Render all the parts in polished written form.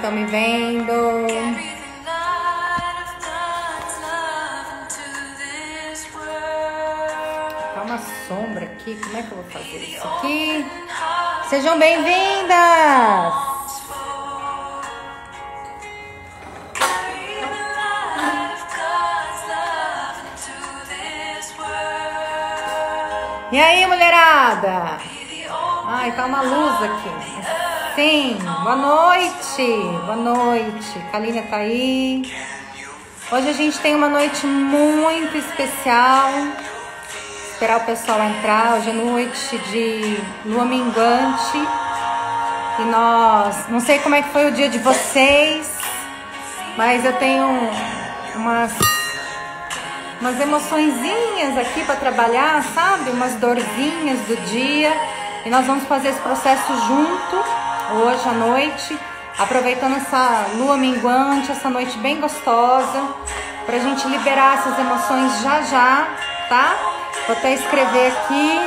estão me vendo? Tá uma sombra aqui, como é que eu vou fazer isso aqui? Sejam bem-vindas! E aí, mulherada? Ai, tá uma luz aqui. Sim, boa noite. Boa noite. Kalina tá aí. Hoje a gente tem uma noite muito especial. Esperar o pessoal entrar. Hoje é noite de lua minguante. E nós... Não sei como é que foi o dia de vocês, mas eu tenho umas emoçõezinhas aqui para trabalhar, sabe? Umas dorzinhas do dia. E nós vamos fazer esse processo junto, hoje à noite, aproveitando essa lua minguante, essa noite bem gostosa, pra gente liberar essas emoções já já, tá? Vou até escrever aqui,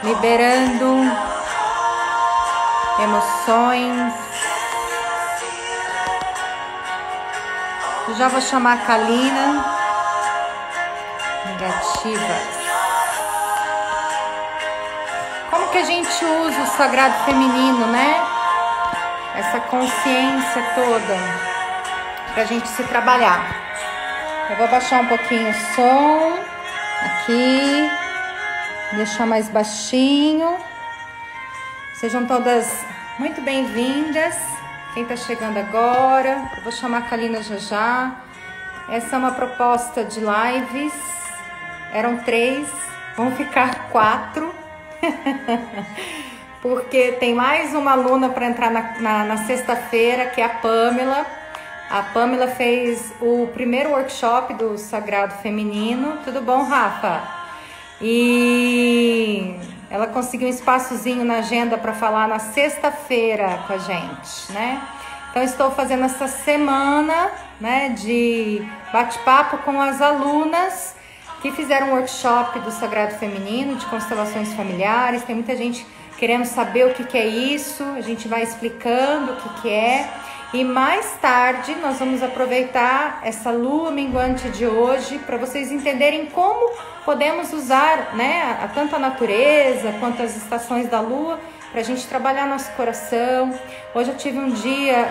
liberando emoções. Eu já vou chamar a Kalina. Negativas. Como que a gente usa o sagrado feminino, né? Essa consciência toda pra gente se trabalhar. Eu vou baixar um pouquinho o som aqui, deixar mais baixinho. Sejam todas muito bem-vindas. Quem tá chegando agora, eu vou chamar a Kalina já já. Essa é uma proposta de lives. Eram 3, vão ficar 4. Porque tem mais uma aluna para entrar na sexta-feira, que é a Pamela. A Pamela fez o primeiro workshop do Sagrado Feminino. Tudo bom, Rafa? E ela conseguiu um espaçozinho na agenda para falar na sexta-feira com a gente, né? Então, estou fazendo essa semana, né, de bate-papo com as alunas que fizeram um workshop do Sagrado Feminino, de constelações familiares. Tem muita gente querendo saber o que é isso, a gente vai explicando o que é. E mais tarde nós vamos aproveitar essa lua minguante de hoje para vocês entenderem como podemos usar, né, tanto a natureza quanto as estações da lua para a gente trabalhar nosso coração. Hoje eu tive um dia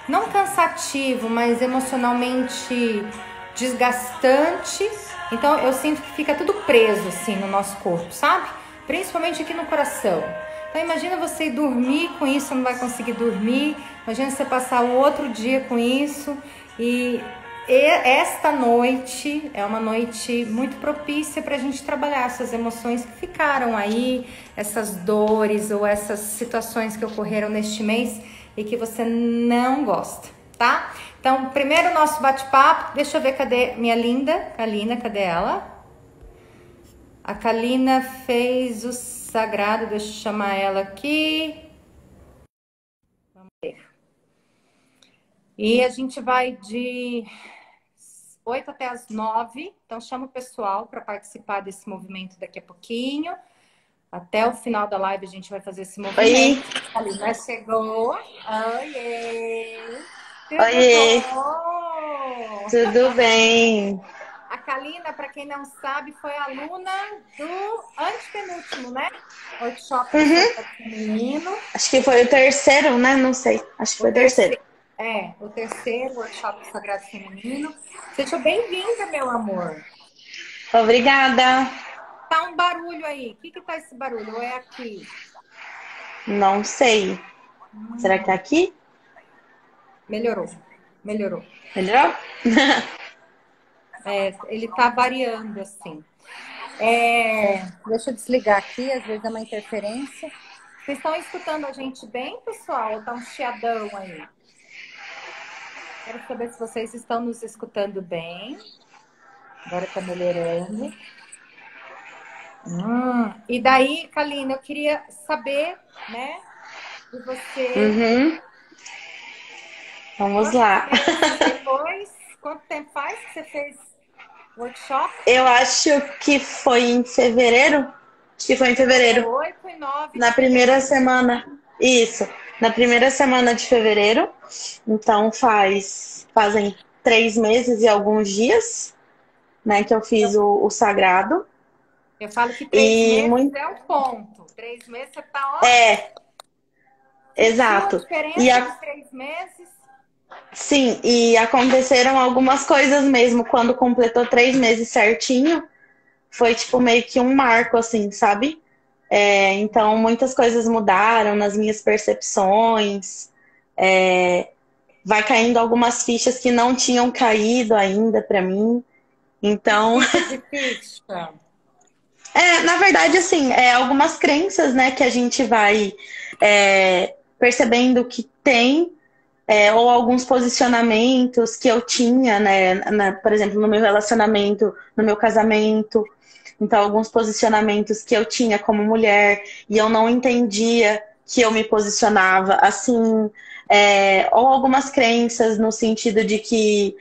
não cansativo, mas emocionalmente desgastante. Então eu sinto que fica tudo preso assim no nosso corpo, sabe? Principalmente aqui no coração. Então imagina você ir dormir com isso, você não vai conseguir dormir. Imagina você passar o outro dia com isso. E esta noite é uma noite muito propícia para a gente trabalhar essas emoções que ficaram aí, essas dores ou essas situações que ocorreram neste mês e que você não gosta, tá? Então, primeiro o nosso bate-papo. Deixa eu ver, cadê minha linda Kalina, cadê ela? A Kalina fez o sagrado, deixa eu chamar ela aqui. Vamos ver. E a gente vai de 8 até as 9. Então, chama o pessoal para participar desse movimento daqui a pouquinho. Até o final da live a gente vai fazer esse movimento. Oi. A Kalina chegou. Oiê! Oiê! Bom? Tudo bem? A Kalina, para quem não sabe, foi aluna do antepenúltimo, né? Workshop feminino. Acho que foi o terceiro, né? Não sei. Acho que foi o terceiro. O terceiro workshop do Sagrado Feminino. Seja bem-vinda, meu amor. Obrigada. Tá um barulho aí. O que tá esse barulho? Ou é aqui? Não sei. Será que é aqui? Melhorou. Melhorou? Ele tá variando assim. Deixa eu desligar aqui, às vezes é uma interferência. Vocês estão escutando a gente bem, pessoal? Ou tá um chiadão aí? Quero saber se vocês estão nos escutando bem. Agora tá melhorando. E daí, Kalina, eu queria saber, né, de você. Vamos lá. Quanto tempo faz que você fez workshop? Eu acho que foi em fevereiro. Acho que foi em É fevereiro. 8 e 9 de Na primeira fevereiro. semana. Isso. Na primeira semana de fevereiro. Então fazem 3 meses e alguns dias, né, que eu fiz o sagrado. Eu falo que 3 meses E é o ponto. 3 meses você tá, ó. é, Sentiu a exato. E diferença a, dos 3 meses? sim, e aconteceram algumas coisas mesmo quando completou 3 meses certinho. Foi tipo meio que um marco, assim, sabe? Então muitas coisas mudaram nas minhas percepções. É, vai caindo algumas fichas que não tinham caído ainda para mim. Que Então, fica de ficha. na verdade, assim, algumas crenças, né, que a gente vai percebendo que tem, ou alguns posicionamentos que eu tinha, né, por exemplo, no meu relacionamento, no meu casamento. Então, alguns posicionamentos que eu tinha como mulher e eu não entendia que eu me posicionava assim, ou algumas crenças no sentido de que,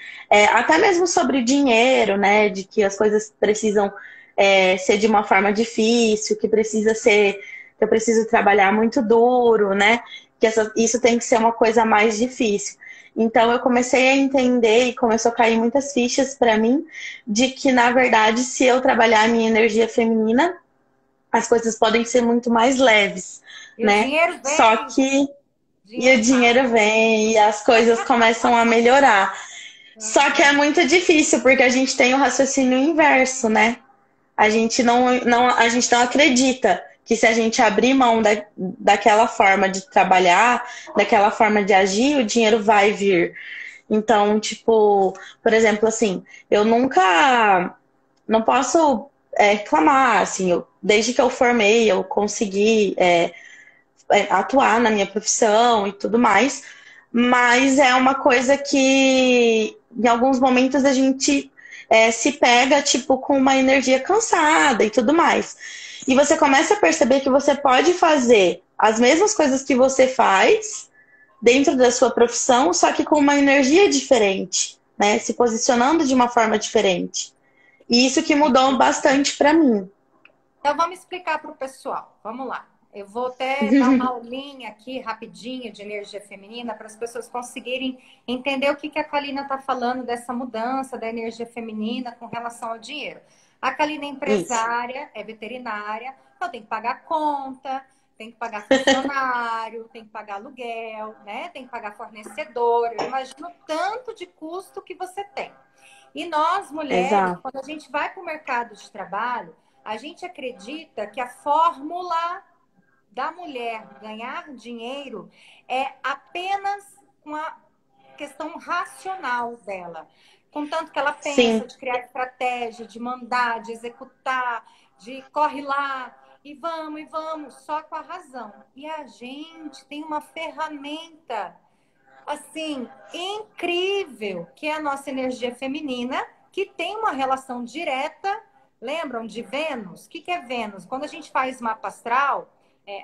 até mesmo sobre dinheiro, né, de que as coisas precisam ser de uma forma difícil, que eu preciso trabalhar muito duro, né, que isso tem que ser uma coisa mais difícil. Então eu comecei a entender e começou a cair muitas fichas para mim de que, na verdade, se eu trabalhar a minha energia feminina, as coisas podem ser muito mais leves, E o né? dinheiro Só vem, que e o dinheiro dinheiro vai. vem e as coisas começam a melhorar. Só que é muito difícil porque a gente tem o raciocínio inverso, né? A gente não acredita que se a gente abrir mão daquela forma de trabalhar, daquela forma de agir, o dinheiro vai vir. Então, tipo, por exemplo, assim, eu nunca não posso reclamar, assim, desde que eu formei, eu consegui atuar na minha profissão e tudo mais, mas é uma coisa que em alguns momentos a gente se pega, tipo, com uma energia cansada e tudo mais. E você começa a perceber que você pode fazer as mesmas coisas que você faz dentro da sua profissão, só que com uma energia diferente, né? Se posicionando de uma forma diferente. E isso que mudou bastante para mim. Então vamos explicar para o pessoal. Vamos lá. Eu vou até dar uma aulinha aqui rapidinho de energia feminina para as pessoas conseguirem entender o que que a Kalina está falando dessa mudança da energia feminina com relação ao dinheiro. A Kalina é Isso. empresária, é veterinária, então tem que pagar conta, tem que pagar funcionário, tem que pagar aluguel, né? Tem que pagar fornecedor. Eu imagino o tanto de custo que você tem. E nós, mulheres, Exato. quando a gente vai para o mercado de trabalho, a gente acredita que a fórmula da mulher ganhar dinheiro é apenas uma questão racional dela. Contanto que ela pensa Sim, de criar estratégia, de mandar, de executar, de corre lá e vamos, só com a razão. E a gente tem uma ferramenta assim incrível, que é a nossa energia feminina, que tem uma relação direta. Lembram de Vênus? O que é Vênus? Quando a gente faz mapa astral,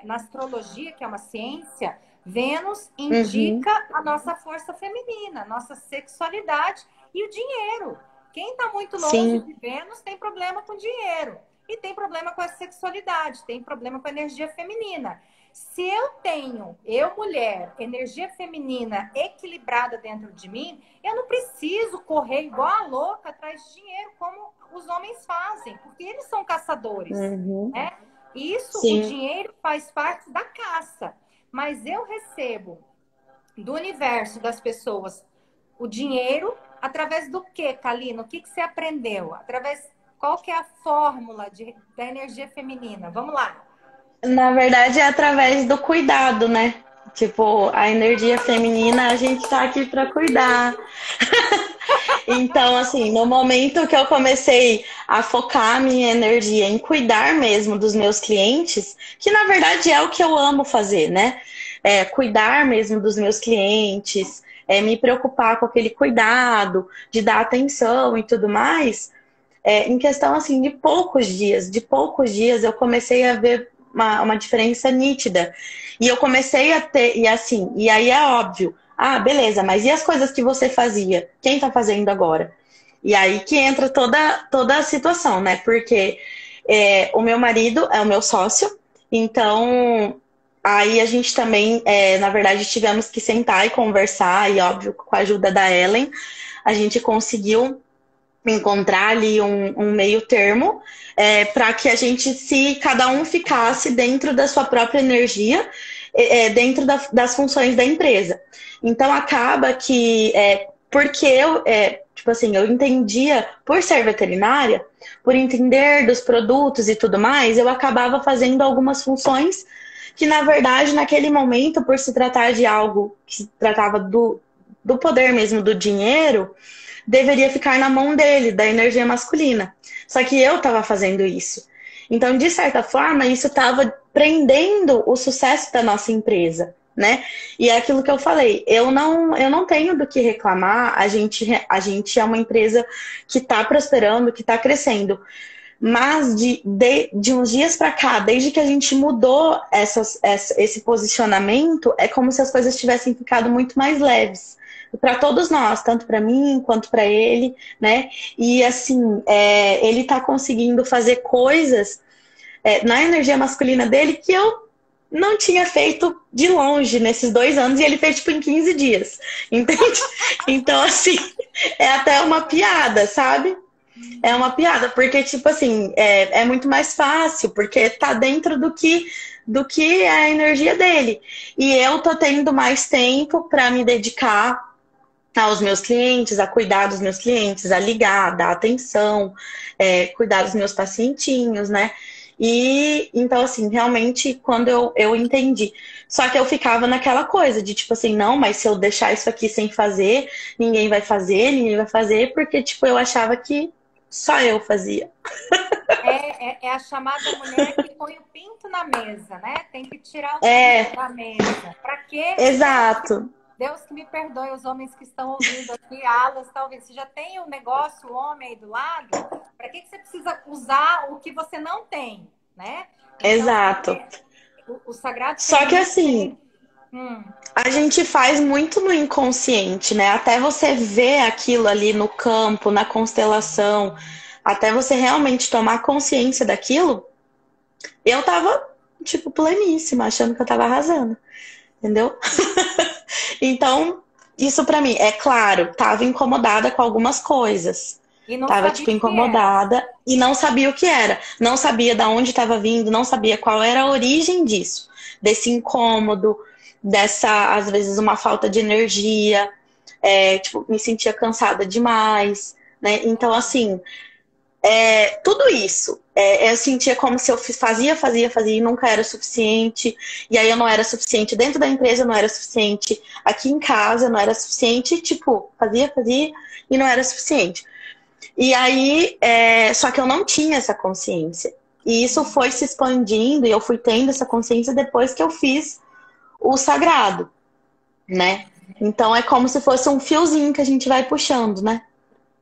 na astrologia, que é uma ciência, Vênus uhum, indica a nossa força feminina, nossa sexualidade e o dinheiro. Quem está muito longe sim, de Vênus tem problema com dinheiro. E tem problema com a sexualidade, tem problema com a energia feminina. Se eu tenho, eu mulher, energia feminina equilibrada dentro de mim, eu não preciso correr igual a louca atrás de dinheiro, como os homens fazem, porque eles são caçadores, uhum, né? Isso, o sim. dinheiro faz parte da caça. Mas eu recebo do universo das pessoas o dinheiro através do quê, Kalina? O que você aprendeu? Qual que é a fórmula da energia feminina? Vamos lá. Na verdade, é através do cuidado, né? Tipo, a energia feminina, a gente tá aqui para cuidar. Então, assim, no momento que eu comecei a focar a minha energia em cuidar mesmo dos meus clientes, que na verdade é o que eu amo fazer, né? Cuidar mesmo dos meus clientes, me preocupar com aquele cuidado, de dar atenção e tudo mais. Em questão assim de poucos dias eu comecei a ver uma diferença nítida. E eu comecei a ter, e assim, e aí é óbvio, ah, beleza, mas e as coisas que você fazia? Quem tá fazendo agora? E aí que entra toda a situação, né? Porque o meu marido é o meu sócio, então aí a gente também, na verdade, tivemos que sentar e conversar, e óbvio, com a ajuda da Ellen, a gente conseguiu encontrar ali um meio termo para que a gente, se cada um ficasse dentro da sua própria energia, dentro das funções da empresa. Então acaba que, porque eu, tipo assim, eu entendia, por ser veterinária, por entender dos produtos e tudo mais, eu acabava fazendo algumas funções que, na verdade, naquele momento, por se tratar de algo que se tratava do poder mesmo do dinheiro, deveria ficar na mão dele, da energia masculina. Só que eu estava fazendo isso. Então, de certa forma, isso estava prendendo o sucesso da nossa empresa, né? E é aquilo que eu falei, eu não tenho do que reclamar, a gente é uma empresa que está prosperando, que está crescendo. Mas de uns dias para cá, desde que a gente mudou esse posicionamento, é como se as coisas tivessem ficado muito mais leves para todos nós, tanto para mim quanto para ele, né? E assim, ele tá conseguindo fazer coisas na energia masculina dele que eu não tinha feito de longe nesses 2 anos, e ele fez tipo em 15 dias, entende? Então, assim, é até uma piada, sabe? É uma piada, porque, tipo assim, é muito mais fácil, porque tá dentro do que é a energia dele. E eu tô tendo mais tempo para me dedicar aos meus clientes, a cuidar dos meus clientes, a ligar, dar atenção, cuidar dos meus pacientinhos, né? E então, assim, realmente, quando eu entendi. Só que eu ficava naquela coisa de tipo assim, não, mas se eu deixar isso aqui sem fazer, ninguém vai fazer, porque, tipo, eu achava que só eu fazia. É a chamada mulher que põe o pinto na mesa, né? Tem que tirar o pinto É, da mesa. Para quê? exato. Deus que me perdoe, os homens que estão ouvindo aqui, Alas, talvez você já tenha um negócio, o homem aí do lado, para que você precisa usar o que você não tem, né? Então, Exato. o sagrado Só que feminino. assim, a gente faz muito no inconsciente, né? Até você ver aquilo ali no campo, na constelação, até você realmente tomar consciência daquilo, eu tava, tipo, pleníssima, achando que eu tava arrasando, entendeu? Então, isso pra mim, é claro, tava incomodada com algumas coisas. E não Tava, sabia tipo, o que era. incomodada e não sabia o que era. Não sabia de onde estava vindo, não sabia qual era a origem disso. Desse incômodo, dessa, às vezes, uma falta de energia. Tipo, me sentia cansada demais, né? Então, assim, tudo isso. Eu sentia como se eu fazia e nunca era suficiente. E aí eu não era suficiente dentro da empresa, eu não era suficiente aqui em casa, eu não era suficiente. Tipo, fazia e não era suficiente. E aí, só que eu não tinha essa consciência. E isso foi se expandindo e eu fui tendo essa consciência depois que eu fiz o sagrado, né? Então é como se fosse um fiozinho que a gente vai puxando, né?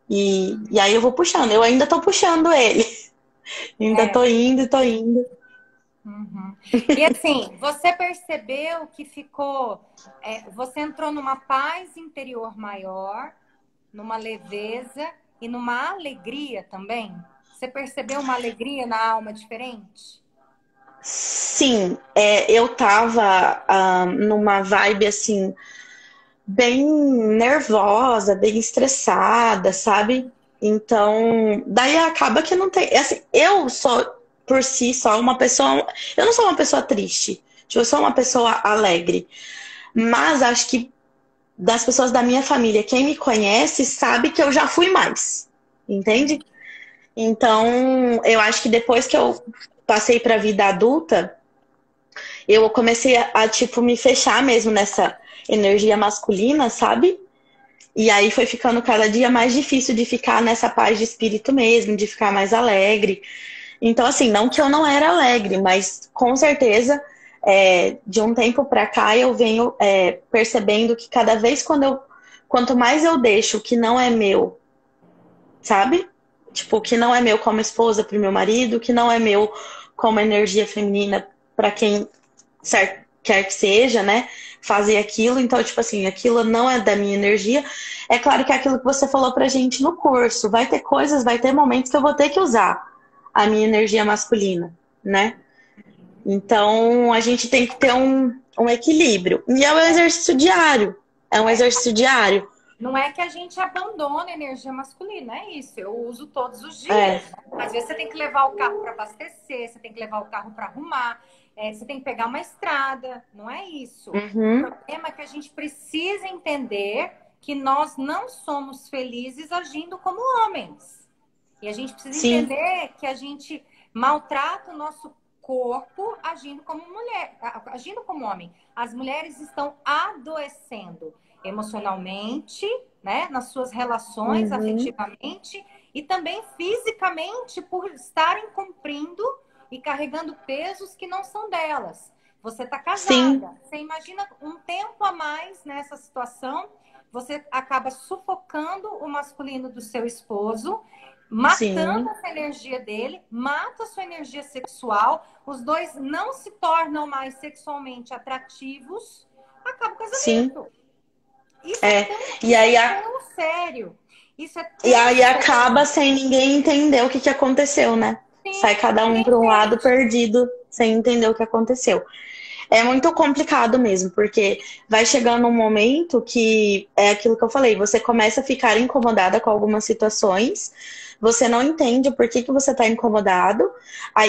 E aí eu vou puxando. Eu ainda tô puxando ele. Ainda tô indo e tô indo. Uhum. E assim, você percebeu que ficou. Você entrou numa paz interior maior, numa leveza e numa alegria também? Você percebeu uma alegria na alma diferente? Sim, eu tava numa vibe assim, bem nervosa, bem estressada, sabe? Então, daí acaba que não tem. Assim, eu sou, por si só, uma pessoa. Eu não sou uma pessoa triste. Tipo, eu sou uma pessoa alegre. Mas acho que das pessoas da minha família, quem me conhece, sabe que eu já fui mais. Entende? Então, eu acho que depois que eu passei pra vida adulta, eu comecei tipo, me fechar mesmo nessa energia masculina, sabe? E aí foi ficando cada dia mais difícil de ficar nessa paz de espírito mesmo, de ficar mais alegre. Então, assim, não que eu não era alegre, mas com certeza, de um tempo pra cá, eu venho percebendo que cada vez quanto mais eu deixo o que não é meu, sabe? Tipo, o que não é meu como esposa pro meu marido, o que não é meu como energia feminina para quem quer que seja, né? Fazer aquilo. Então, tipo assim, aquilo não é da minha energia. É claro que é aquilo que você falou pra gente no curso. Vai ter coisas, vai ter momentos que eu vou ter que usar a minha energia masculina, né? Então, a gente tem que ter um equilíbrio. E é um exercício diário. É um exercício diário. Não é que a gente abandona a energia masculina, é isso. Eu uso todos os É, dias. Às vezes você tem que levar o carro para abastecer, você tem que levar o carro para arrumar, você tem que pegar uma estrada, não é isso. O uhum, problema é que a gente precisa entender que nós não somos felizes agindo como homens. E a gente precisa sim, entender que a gente maltrata o nosso corpo agindo como mulher, agindo como homem. As mulheres estão adoecendo emocionalmente, né, nas suas relações, uhum, afetivamente e também fisicamente por estarem cumprindo e carregando pesos que não são delas. Você está sim, casada, você imagina um tempo a mais nessa situação, você acaba sufocando o masculino do seu esposo, matando sim, essa energia dele, mata a sua energia sexual, os dois não se tornam mais sexualmente atrativos, acaba o sim. casamento. Isso é É. E isso é aí, tão sério. Isso é e tão aí sério. acaba sem ninguém entender o que que aconteceu, né? Sai Sim, cada um ninguém para um lado entende. perdido, sem entender o que aconteceu. É muito complicado mesmo, porque vai chegando um momento que é aquilo que eu falei, você começa a ficar incomodada com algumas situações, você não entende por que você está incomodado,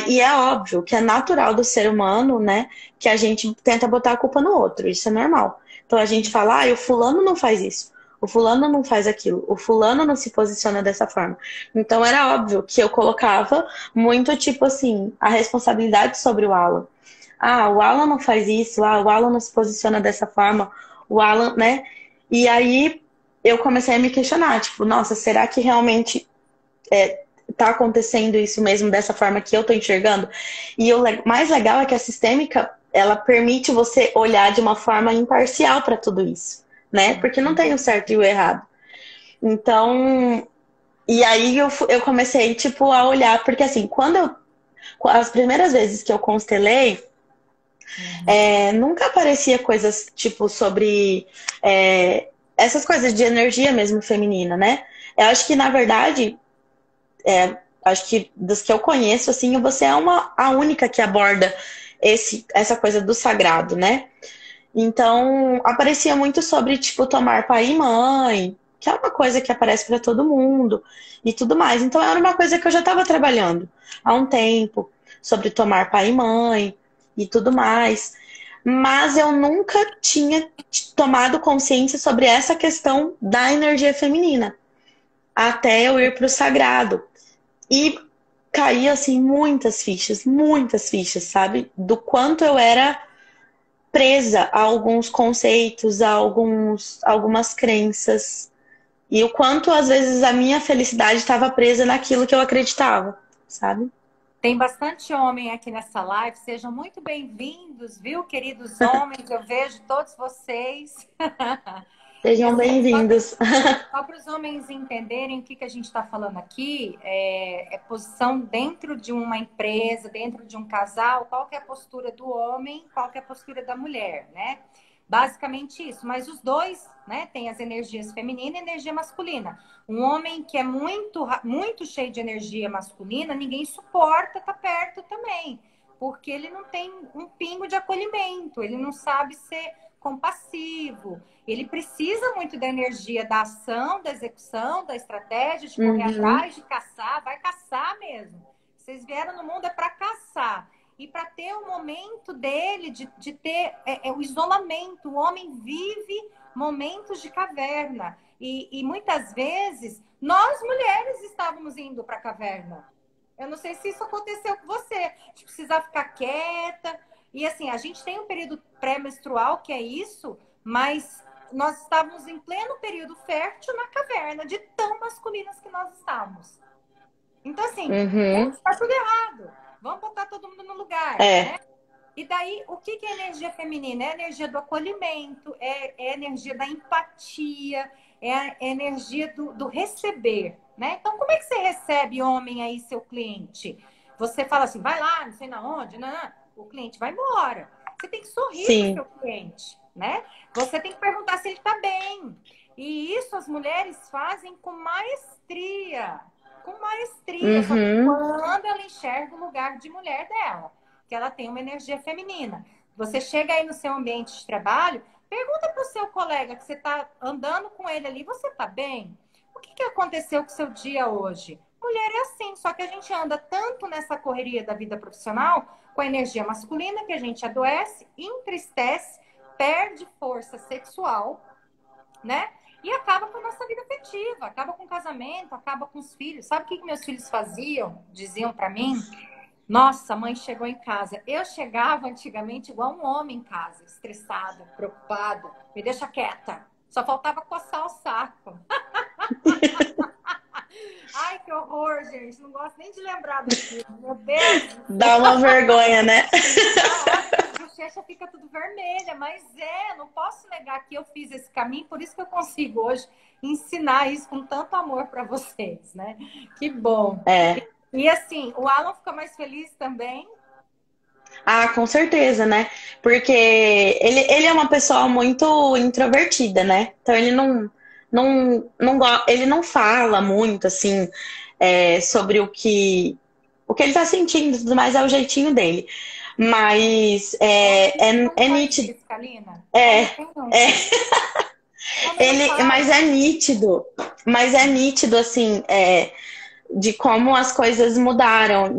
e é óbvio que é natural do ser humano, né, que a gente tenta botar a culpa no outro, isso é normal. Então a gente fala, o fulano não faz isso, o fulano não faz aquilo, o fulano não se posiciona dessa forma. Então era óbvio que eu colocava muito tipo assim, a responsabilidade sobre o Alan. O Alan não faz isso, o Alan não se posiciona dessa forma, o Alan, né? E aí eu comecei a me questionar, tipo, nossa, será que realmente tá acontecendo isso mesmo dessa forma que eu tô enxergando? E o mais legal é que a sistêmica, ela permite você olhar de uma forma imparcial para tudo isso, né? Porque não tem o certo e o errado. Então, e aí eu comecei, tipo, a olhar, porque assim, as primeiras vezes que eu constelei, Uhum. nunca aparecia coisas tipo sobre essas coisas de energia mesmo feminina, né? Eu acho que, na verdade, acho que das que eu conheço, assim, você é a única que aborda essa coisa do sagrado, né? Então, aparecia muito sobre, tipo, tomar pai e mãe, que é uma coisa que aparece para todo mundo e tudo mais. Então, era uma coisa que eu já estava trabalhando há um tempo, sobre tomar pai e mãe e tudo mais. Mas eu nunca tinha tomado consciência sobre essa questão da energia feminina, até eu ir para o sagrado. E caí, assim, muitas fichas, sabe? Do quanto eu era presa a alguns conceitos, algumas crenças. E o quanto, às vezes, a minha felicidade estava presa naquilo que eu acreditava, sabe? Tem bastante homem aqui nessa live. Sejam muito bem-vindos, viu, queridos homens? Eu vejo todos vocês. E Sejam assim, bem-vindos. só para os homens entenderem o que a gente está falando aqui, é posição dentro de uma empresa, dentro de um casal, qual que é a postura do homem, qual que é a postura da mulher, né? Basicamente isso. Mas os dois, né, têm as energias feminina e energia masculina. Um homem que é muito cheio de energia masculina, ninguém suporta estar perto também, porque ele não tem um pingo de acolhimento, ele não sabe ser compassivo. Ele precisa muito da energia da ação, da execução, da estratégia, de correr Uhum. atrás, de caçar, vai caçar mesmo. Vocês vieram no mundo é para caçar. E para ter o momento dele, de ter o isolamento. O homem vive momentos de caverna. E muitas vezes, nós mulheres estávamos indo para a caverna. Eu não sei se isso aconteceu com você. De precisar ficar quieta. E assim, a gente tem um período pré-menstrual, que é isso, mas nós estávamos em pleno período fértil na caverna, de tão masculinas que nós estávamos. Então, assim, Uhum. está tudo errado. Vamos botar todo mundo no lugar, né? É, E daí, o que é energia feminina? É a energia do acolhimento, é a energia da empatia, é a energia do receber, né? Então, como é que você recebe, homem, aí, seu cliente? Você fala assim, vai lá, não sei na onde, não, o cliente vai embora. Você tem que sorrir para o sim. seu cliente, né? Você tem que perguntar se ele está bem. E isso as mulheres fazem com maestria. com maestria, só que Uhum. quando ela enxerga o lugar de mulher dela, que ela tem uma energia feminina. Você chega aí no seu ambiente de trabalho, pergunta para o seu colega que você está andando com ele ali, você está bem? O que aconteceu com o seu dia hoje? Mulher é assim, só que a gente anda tanto nessa correria da vida profissional com a energia masculina que a gente adoece, entristece, perde força sexual, né? E acaba com a nossa vida afetiva, acaba com o casamento, acaba com os filhos. Sabe o que meus filhos faziam? Diziam para mim: nossa, a mãe chegou em casa. Eu chegava antigamente igual um homem em casa, estressado, preocupado. Me deixa quieta. Só faltava coçar o saco. Ai, que horror, gente. Não gosto nem de lembrar daquilo. Meu Deus do Dá céu. uma vergonha, né? Na hora a bochecha fica tudo vermelha. Mas não posso negar que eu fiz esse caminho. Por isso que eu consigo hoje ensinar isso com tanto amor para vocês, né? Que bom. É. E assim, o Alan fica mais feliz também. Ah, com certeza, né? Porque ele é uma pessoa muito introvertida, né? Então ele ele não fala muito, assim, sobre o que ele tá sentindo e tudo mais, é o jeitinho dele. Mas Homem não é faz nítido. isso, Kalina. É, Homem quem é, nunca? Homem não mas fala. é nítido. Mas é nítido, assim, de como as coisas mudaram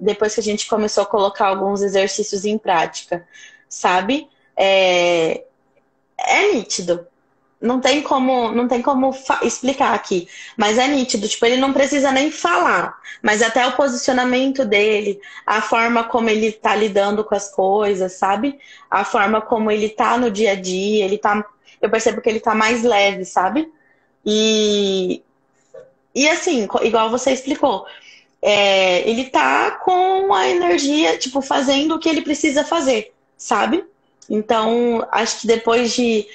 depois que a gente começou a colocar alguns exercícios em prática, sabe? É, é nítido. Não tem como explicar aqui, mas é nítido. Tipo, ele não precisa nem falar, mas até o posicionamento dele, a forma como ele tá lidando com as coisas, sabe? A forma como ele tá no dia a dia, eu percebo que ele tá mais leve, sabe? E, e assim, igual você explicou, ele tá com a energia, tipo, fazendo o que ele precisa fazer, sabe? Então, acho que depois de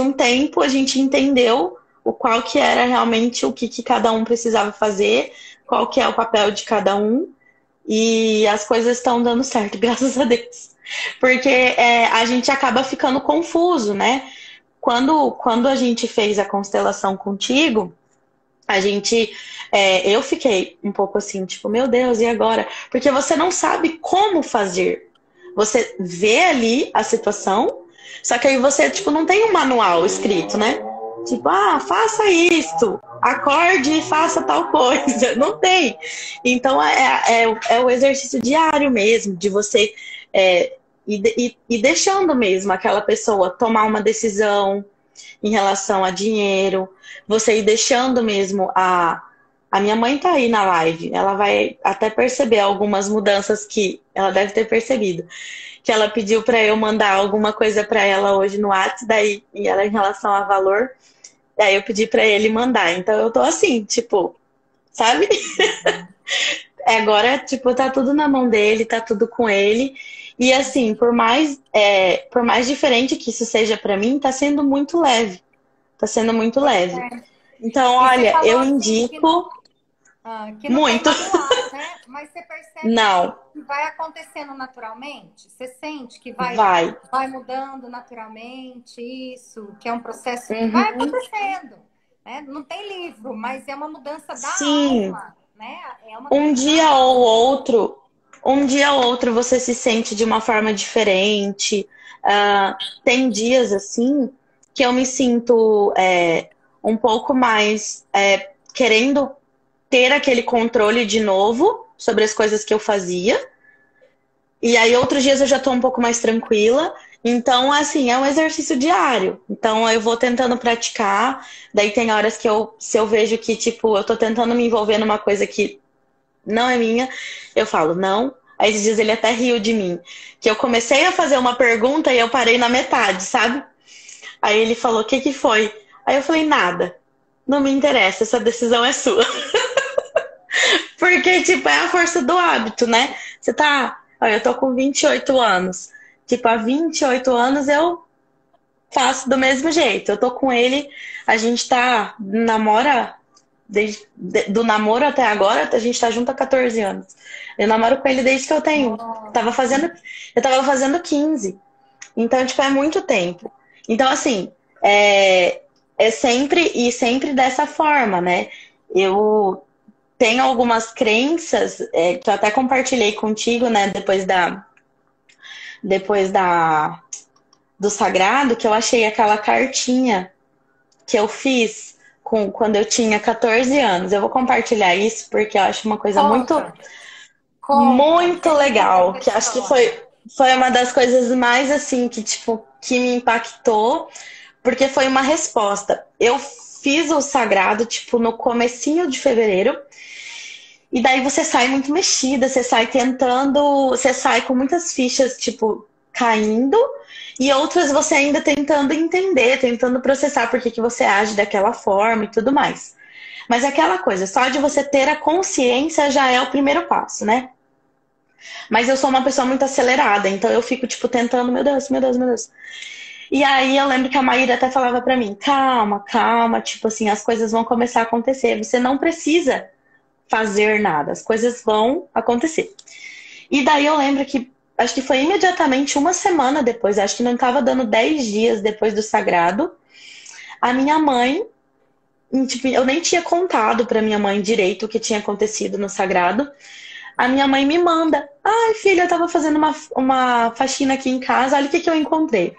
um tempo, a gente entendeu o qual que era realmente o que cada um precisava fazer, qual que é o papel de cada um, e as coisas estão dando certo, graças a Deus. Porque a gente acaba ficando confuso, né? Quando a gente fez a constelação contigo, eu fiquei um pouco assim, tipo, meu Deus, e agora? Porque você não sabe como fazer. Você vê ali a situação, só que aí você, tipo, não tem um manual escrito, né? Tipo, faça isto, acorde e faça tal coisa. Não tem. Então, é o exercício diário mesmo, de você ir deixando mesmo aquela pessoa tomar uma decisão em relação a dinheiro, você ir deixando mesmo a minha mãe tá aí na live, ela vai até perceber algumas mudanças que ela deve ter percebido. Que ela pediu para eu mandar alguma coisa para ela hoje no WhatsApp, daí, e ela em relação a valor, daí eu pedi para ele mandar. Então eu tô assim, tipo, sabe? Agora, tipo, tá tudo na mão dele, tá tudo com ele. E assim, por mais diferente que isso seja para mim, tá sendo muito leve. Tá sendo muito Pois leve. é. Então, E você olha, falou eu assim indico que não tem muito. manual, né? Mas você percebe Não, que vai acontecendo naturalmente? Você sente que vai. vai mudando naturalmente isso, que é um processo que vai Uhum. acontecendo, né? Não tem livro, mas é uma mudança da Sim, alma, né? É uma um mudança da dia ou alma. outro, você se sente de uma forma diferente. Tem dias assim que eu me sinto um pouco mais querendo ter aquele controle de novo sobre as coisas que eu fazia. E aí outros dias eu já tô um pouco mais tranquila. Então, assim, é um exercício diário. Então, eu vou tentando praticar. Daí tem horas que se eu vejo que, tipo, eu tô tentando me envolver numa coisa que não é minha, eu falo, não. Aí esses dias ele até riu de mim. Que eu comecei a fazer uma pergunta e eu parei na metade, sabe? Aí ele falou, o que que foi? Aí eu falei, nada. Não me interessa, essa decisão é sua. Porque, tipo, é a força do hábito, né? Você tá. Olha, eu tô com 28 anos. Tipo, há 28 anos eu faço do mesmo jeito. Eu tô com ele, a gente namora. Do namoro até agora, a gente tá junto há 14 anos. Eu namoro com ele desde que eu tenho. Tava Nossa. fazendo, eu tava fazendo 15. Então, tipo, é muito tempo. Então, assim, é sempre dessa forma, né? Eu tenho algumas crenças que eu até compartilhei contigo, né, depois do sagrado, que eu achei aquela cartinha que eu fiz quando eu tinha 14 anos. Eu vou compartilhar isso porque eu acho uma coisa muito, Conta, conta. muito Quero saber legal, essa que acho que história. foi uma das coisas mais assim que tipo que me impactou, porque foi uma resposta. Eu fiz o sagrado tipo no comecinho de fevereiro. E daí você sai muito mexida, você sai tentando, você sai com muitas fichas, tipo, caindo, e outras você ainda tentando entender, tentando processar por que que você age daquela forma e tudo mais. Mas é aquela coisa, só de você ter a consciência já é o primeiro passo, né? Mas eu sou uma pessoa muito acelerada, então eu fico, tipo, tentando, meu Deus, meu Deus, meu Deus. E aí eu lembro que a Maíra até falava pra mim, calma, calma, tipo assim, as coisas vão começar a acontecer, você não precisa fazer nada, as coisas vão acontecer. E daí eu lembro que, acho que foi imediatamente uma semana depois, acho que não estava dando 10 dias depois do sagrado, a minha mãe, tipo, eu nem tinha contado para minha mãe direito o que tinha acontecido no sagrado. A minha mãe me manda: ai, filha, eu tava fazendo uma faxina aqui em casa, olha o que, que eu encontrei.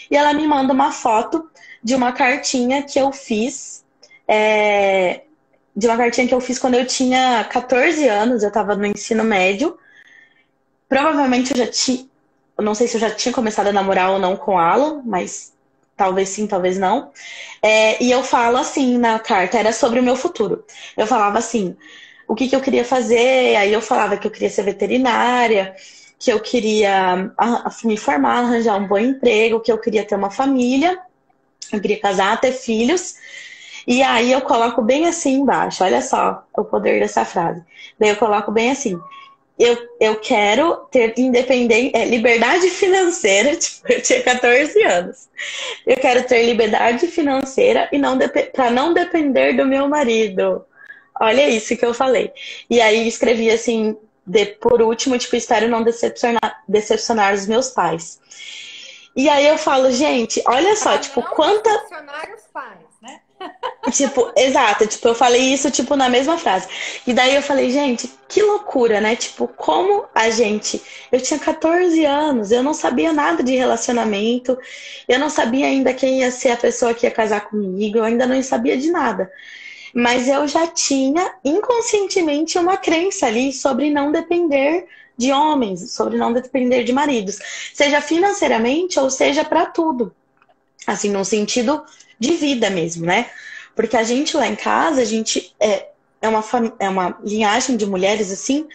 E ela me manda uma foto de uma cartinha que eu fiz. é, de uma cartinha que eu fiz quando eu tinha 14 anos, eu tava no ensino médio. Provavelmente eu já tinha. Eu não sei se eu já tinha começado a namorar ou não com o Alan, mas talvez sim, talvez não. E eu falo assim na carta, era sobre o meu futuro. Eu falava assim, o que, que eu queria fazer, aí eu falava que eu queria ser veterinária, que eu queria me formar, arranjar um bom emprego, que eu queria ter uma família, eu queria casar, ter filhos. E aí eu coloco bem assim embaixo, olha só o poder dessa frase. Daí eu coloco bem assim, eu quero ter liberdade financeira, tipo, eu tinha 14 anos. Eu quero ter liberdade financeira e para não depender do meu marido. Olha isso que eu falei. E aí escrevi assim, por último, tipo, espero não decepcionar os meus pais. E aí eu falo, gente, olha só, Para tipo, não quanta. decepcionar os pais, né? Tipo, exato, tipo, eu falei isso, tipo, na mesma frase. E daí eu falei, gente, que loucura, né? Tipo, como a gente. Eu tinha 14 anos, eu não sabia nada de relacionamento, eu não sabia ainda quem ia ser a pessoa que ia casar comigo, eu ainda não sabia de nada. Mas eu já tinha inconscientemente uma crença ali sobre não depender de homens, sobre não depender de maridos, seja financeiramente ou seja para tudo. Assim, num sentido de vida mesmo, né? Porque a gente lá em casa, a gente é uma linhagem de mulheres assim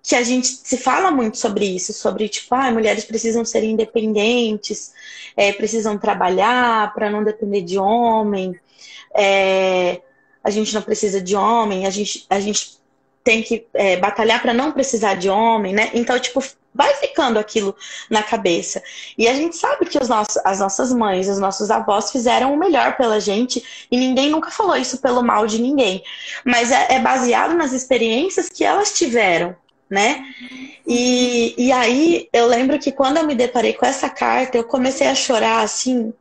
que a gente se fala muito sobre isso, sobre tipo, mulheres precisam ser independentes, precisam trabalhar para não depender de homem, é, a gente não precisa de homem, a gente tem que batalhar para não precisar de homem, né? Então, tipo, vai ficando aquilo na cabeça. E a gente sabe que as nossas mães, os nossos avós fizeram o melhor pela gente e ninguém nunca falou isso pelo mal de ninguém. Mas é baseado nas experiências que elas tiveram, né? E aí eu lembro que quando eu me deparei com essa carta, eu comecei a chorar assim,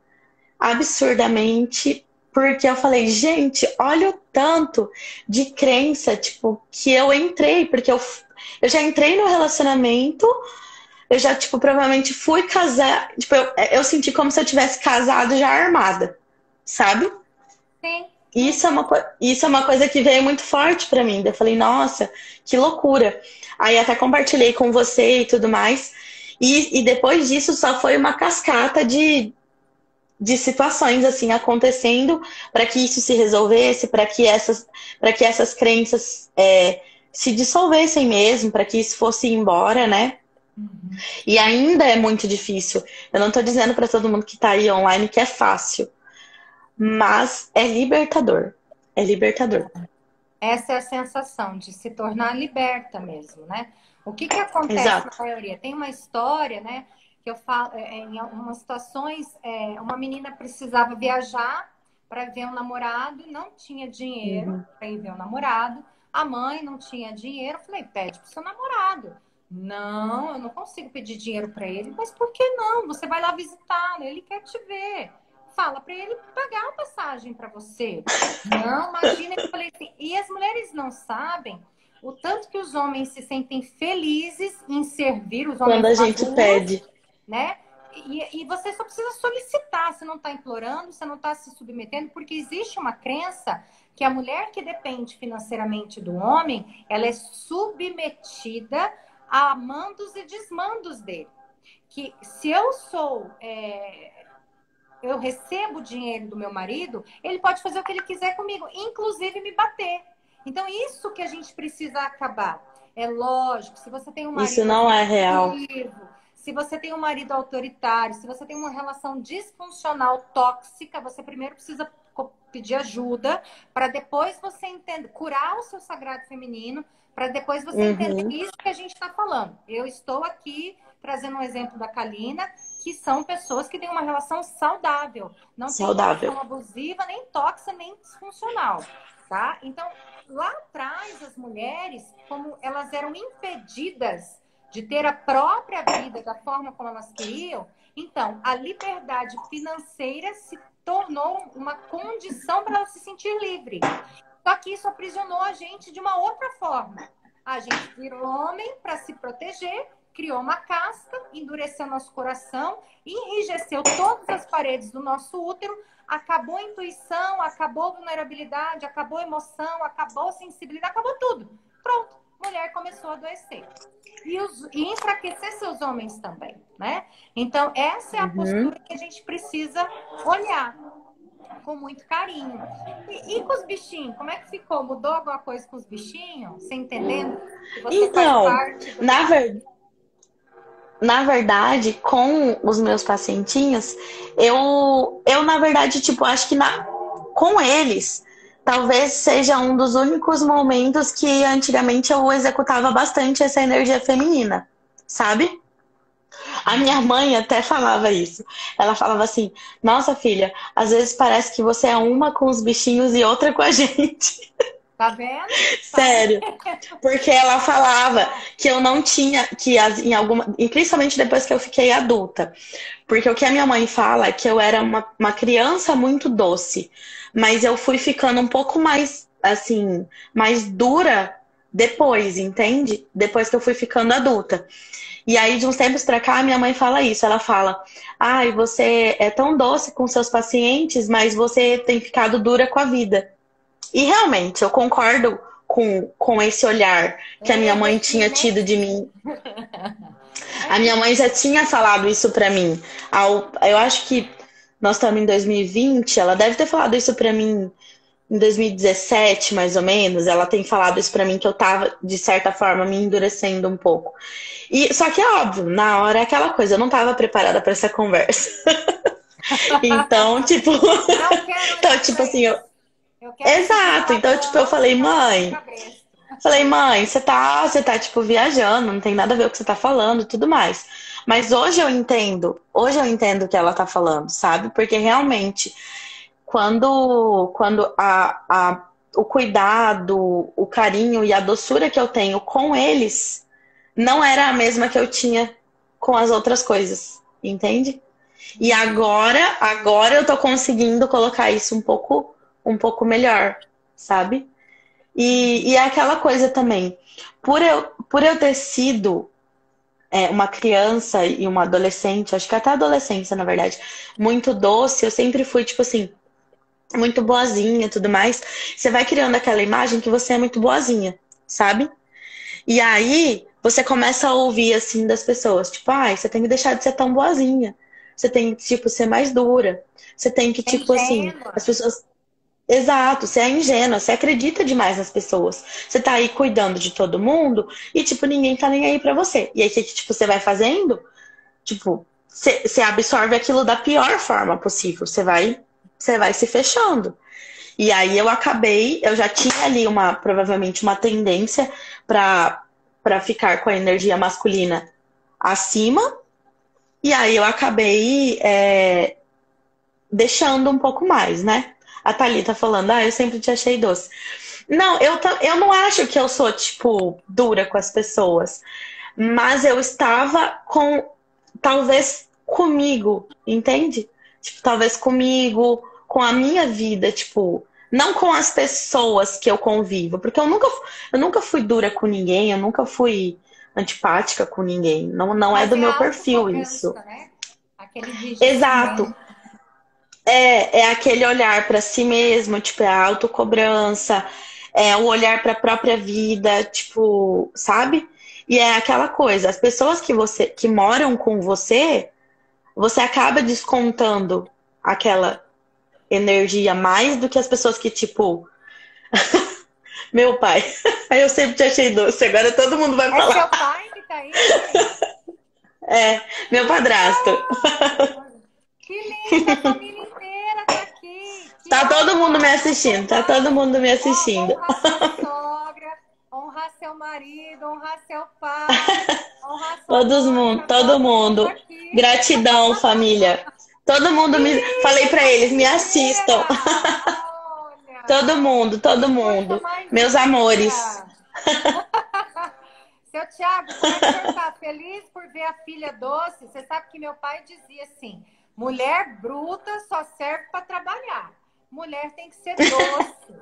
absurdamente, porque eu falei, gente, olha o tanto de crença, tipo, que eu entrei, porque eu já entrei no relacionamento, eu já, tipo, provavelmente fui casar, tipo, eu senti como se eu tivesse casado já armada, sabe? Sim. Isso isso é uma coisa que veio muito forte pra mim. Eu falei, nossa, que loucura. Aí até compartilhei com você e tudo mais. E depois disso só foi uma cascata de situações assim acontecendo para que isso se resolvesse, para que essas crenças se dissolvessem mesmo, para que isso fosse embora, né? Uhum. E ainda é muito difícil. Eu não estou dizendo para todo mundo que está aí online que é fácil, mas é libertador. É libertador. Essa é a sensação de se tornar liberta mesmo, né? O que que acontece na Exato. maioria? Tem uma história, né? Que eu falo, em algumas situações, uma menina precisava viajar para ver um namorado, não tinha dinheiro Uhum. para ir ver o namorado, a mãe não tinha dinheiro, eu falei, pede pro seu namorado. Não, eu não consigo pedir dinheiro para ele, mas por que não? Você vai lá visitá-lo, ele quer te ver. fala para ele pagar a passagem para você. Não, imagina que eu falei assim. E as mulheres não sabem o tanto que os homens se sentem felizes em servir, os Quando homens a gente maduros, pede. né? E você só precisa solicitar, você não está implorando, você não está se submetendo, porque existe uma crença que a mulher que depende financeiramente do homem, ela é submetida a mandos e desmandos dele. Que se eu sou, eu recebo dinheiro do meu marido, ele pode fazer o que ele quiser comigo, inclusive me bater. Então, isso que a gente precisa acabar. É lógico, se você tem um Isso marido não é real. abusivo, se você tem um marido autoritário, se você tem uma relação disfuncional tóxica, você primeiro precisa pedir ajuda para depois você entender, curar o seu sagrado feminino, para depois você entender isso que a gente está falando. Eu estou aqui trazendo um exemplo da Kalina, que são pessoas que têm uma relação saudável, não tem uma relação abusiva, nem tóxica, nem disfuncional, tá? Então, lá atrás, as mulheres, como elas eram impedidas de ter a própria vida da forma como elas queriam, então, a liberdade financeira se tornou uma condição para ela se sentir livre. Só que isso aprisionou a gente de uma outra forma. A gente virou homem para se proteger, criou uma casca, endureceu nosso coração, enrijeceu todas as paredes do nosso útero, acabou a intuição, acabou a vulnerabilidade, acabou a emoção, acabou a sensibilidade, acabou tudo. Pronto, mulher começou a adoecer. E enfraquecer seus homens também, né? Então, essa é a postura que a gente precisa olhar com muito carinho. E com os bichinhos, como é que ficou? Mudou alguma coisa com os bichinhos? Você entendendo que você então, faz parte do... na verdade, com os meus pacientinhos, na verdade, tipo, acho que com eles, talvez seja um dos únicos momentos que antigamente eu executava bastante essa energia feminina, sabe? A minha mãe até falava isso. Ela falava assim: nossa filha, às vezes parece que você é uma com os bichinhos e outra com a gente. Tá vendo? Sério. Porque ela falava que eu não tinha, em alguma, e principalmente depois que eu fiquei adulta. Porque o que a minha mãe fala é que eu era uma criança muito doce, mas eu fui ficando um pouco mais, assim, mais dura depois, entende? Depois que eu fui ficando adulta. E aí, de uns tempos pra cá, minha mãe fala isso. Ela fala: ai, você é tão doce com seus pacientes, mas você tem ficado dura com a vida. E realmente, eu concordo com esse olhar que a minha mãe tinha tido de mim. A minha mãe já tinha falado isso pra mim. Eu acho que nós estamos em 2020, ela deve ter falado isso pra mim em 2017, mais ou menos. Ela tem falado isso pra mim, que eu tava, de certa forma, me endurecendo um pouco. Só que é óbvio, na hora é aquela coisa, eu não tava preparada pra essa conversa. Então, tipo... então, tipo assim, exato. Então, tipo, eu falei: mãe... você tá, tipo, viajando, não tem nada a ver com o que você tá falando e tudo mais. Mas hoje eu entendo o que ela tá falando, sabe? Porque realmente, quando o cuidado, o carinho e a doçura que eu tenho com eles não era a mesma que eu tinha com as outras coisas, entende? E agora eu tô conseguindo colocar isso um pouco melhor, sabe? E é aquela coisa também, por eu ter sido uma criança e uma adolescente, acho que até adolescência, na verdade, muito doce, eu sempre fui, tipo assim, muito boazinha e tudo mais. Você vai criando aquela imagem que você é muito boazinha, sabe? E aí, você começa a ouvir, assim, das pessoas, tipo: ai, você tem que deixar de ser tão boazinha. Você tem que, tipo, ser mais dura. Você tem que, tipo, assim, as pessoas... Exato, você é ingênua, você acredita demais nas pessoas. Você tá aí cuidando de todo mundo e, tipo, ninguém tá nem aí pra você. E aí, o que, tipo, você vai fazendo? Tipo, você absorve aquilo da pior forma possível. Você vai se fechando. E aí eu já tinha ali provavelmente uma tendência pra ficar com a energia masculina acima. E aí eu acabei deixando um pouco mais, né? A Thalita falando: eu sempre te achei doce. Não, eu não acho que eu sou, tipo, dura com as pessoas. Mas eu estava talvez comigo, entende? tipo, talvez comigo, com a minha vida, tipo, não com as pessoas que eu convivo, porque eu nunca fui dura com ninguém, eu nunca fui antipática com ninguém. Não, não é Mas do é meu a perfil isso. autocobrança, né? Aquele Exato. enrijecimento. É aquele olhar para si mesmo, tipo, é a autocobrança, é o olhar para a própria vida, tipo, sabe? E é aquela coisa, as pessoas que moram com você, você acaba descontando aquela energia mais do que as pessoas que, tipo, meu pai, aí eu sempre te achei doce, agora todo mundo vai É seu falar. pai que tá aí, Fê? É, meu padrasto. Que lindo, a família inteira tá aqui. Que Tá todo mundo me honra! assistindo, tá todo mundo me Ó, assistindo. honrar sua sogra, honrar seu marido, honrar seu pai, honrar sua Todos mãe, mundo, tá todo todo mundo mundo. aqui. Gratidão, família. Todo Que mundo me. Falei linda a pra eles, me família assistam. inteira! Todo Olha, mundo, todo que coisa mundo. mais Meus amores. linda! Seu Tiago, como é que o senhor tá? Feliz por ver a filha doce? Você sabe que meu pai dizia assim: mulher bruta só serve para trabalhar. Mulher tem que ser doce.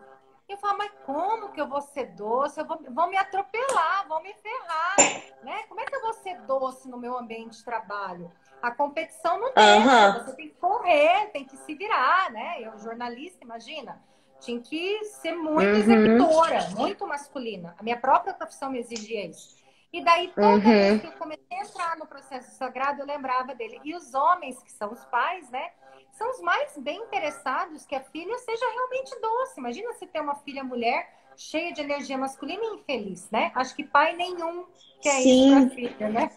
Eu falo, mas como que eu vou ser doce? Vão me atropelar, vão me ferrar, né? Como é que eu vou ser doce no meu ambiente de trabalho? A competição não deixa, Aham. você tem que correr, tem que se virar, né? Eu, jornalista, imagina, tinha que ser muito Uhum. executora, muito masculina. A minha própria profissão me exigia isso. E daí, toda vez Uhum. que eu comecei a entrar no processo sagrado, eu lembrava dele. E os homens, que são os pais, né? São os mais bem interessados que a filha seja realmente doce. Imagina se ter uma filha mulher cheia de energia masculina e infeliz, né? Acho que pai nenhum quer isso para a Sim, filha, né?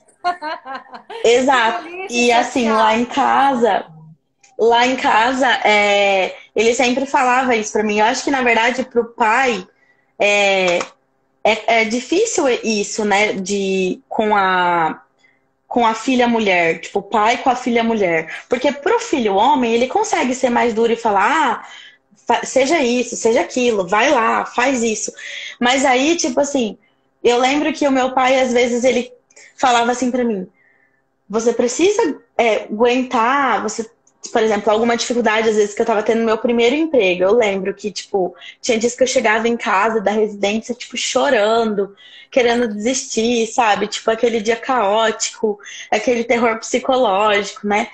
Que exato. delícia, E seu assim, Thiago. lá em casa, ele sempre falava isso pra mim. Eu acho que, na verdade, pro pai, é, é difícil isso, né? Com a filha mulher, tipo, o pai com a filha mulher. Porque pro filho homem, ele consegue ser mais duro e falar, seja isso, seja aquilo, vai lá, faz isso. Mas aí, tipo assim, eu lembro que o meu pai, às vezes, ele falava assim pra mim, você precisa aguentar, você, por exemplo, alguma dificuldade, às vezes, que eu tava tendo no meu primeiro emprego. Eu lembro que, tipo, tinha dias que eu chegava em casa da residência, tipo, chorando, querendo desistir, sabe? Tipo, aquele dia caótico, aquele terror psicológico, né?